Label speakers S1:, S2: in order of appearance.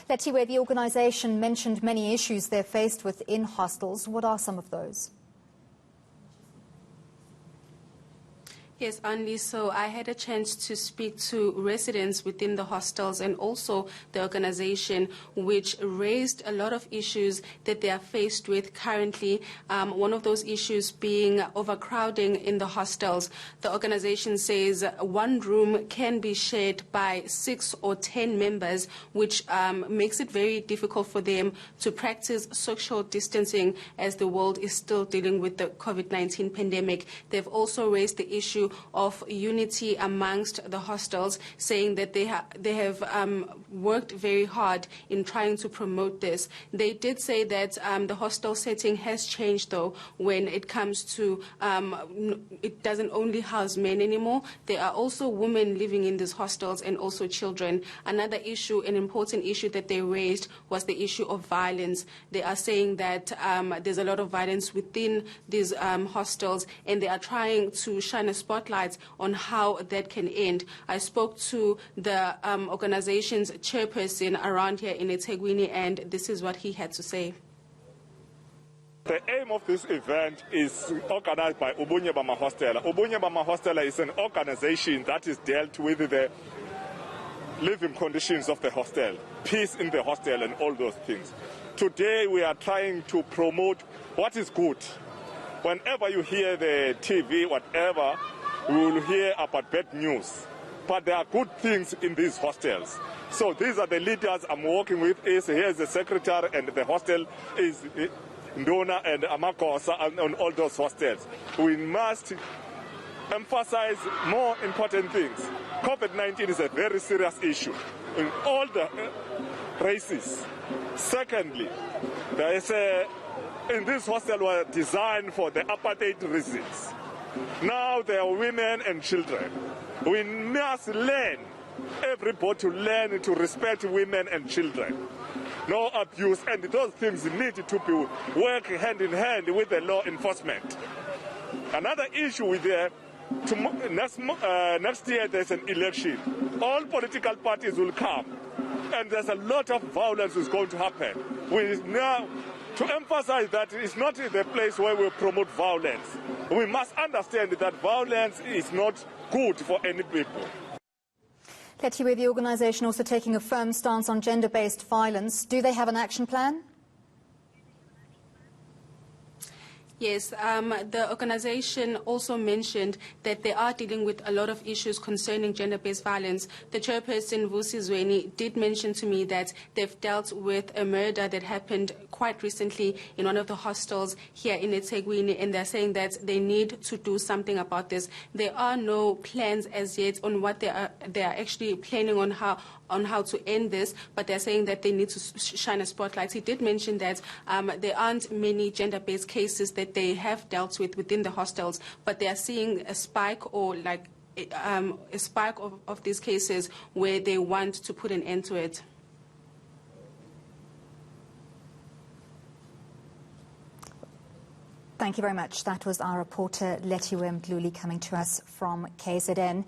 S1: Letiwe, the organisation mentioned many issues they're faced with in hostels. What are some of those?
S2: Yes, Andy, so I had a chance to speak to residents within the hostels and also the organization, which raised a lot of issues that they are faced with currently. One of those issues being overcrowding in the hostels. The organization says one room can be shared by 6 or 10 members, which makes it very difficult for them to practice social distancing as the world is still dealing with the COVID-19 pandemic. They've also raised the issue of unity amongst the hostels, saying that they have worked very hard in trying to promote this. They did say that the hostel setting has changed, though, when it comes to it doesn't only house men anymore. There are also women living in these hostels and also children. Another issue, an important issue that they raised, was the issue of violence. They are saying that there's a lot of violence within these hostels, and they are trying to shine a spotlight on how that can end. I spoke to the organization's chairperson around here in eThekwini, and this is what he had to say.
S3: The aim of this event is organized by Ubunye bamaHostela. Ubunye bamaHostela is an organization that is dealt with the living conditions of the hostel, peace in the hostel and all those things. Today we are trying to promote what is good. Whenever you hear the TV, whatever, we will hear about bad news. But there are good things in these hostels. So these are the leaders I'm working with. Here's the secretary, and the hostel is Ndona and Amakosa on all those hostels. We must emphasize more important things. COVID-19 is a very serious issue in all the races. Secondly, there is in this hostel were designed for the apartheid reasons. Now there are women and children. We must learn, everybody to learn to respect women and children. No abuse, and those things need to be work hand in hand with the law enforcement. Another issue with next year there's an election. All political parties will come, and there's a lot of violence is going to happen. We now to emphasize that it's not the place where we promote violence. We must understand that violence is not good for any people.
S1: Letiwe, the organisation also taking a firm stance on gender-based violence. Do they have an action plan?
S2: Yes, the organization also mentioned that they are dealing with a lot of issues concerning gender-based violence. The chairperson, Vusizweni, did mention to me that they've dealt with a murder that happened quite recently in one of the hostels here in eThekwini, and they're saying that they need to do something about this. There are no plans as yet on what they are actually planning on how to end this, but they're saying that they need to shine a spotlight. He did mention that there aren't many gender-based cases that they have dealt with within the hostels, but they are seeing a spike or like a spike of these cases where they want to put an end to it.
S1: Thank you very much. That was our reporter Letiwe Mdluli coming to us from KZN.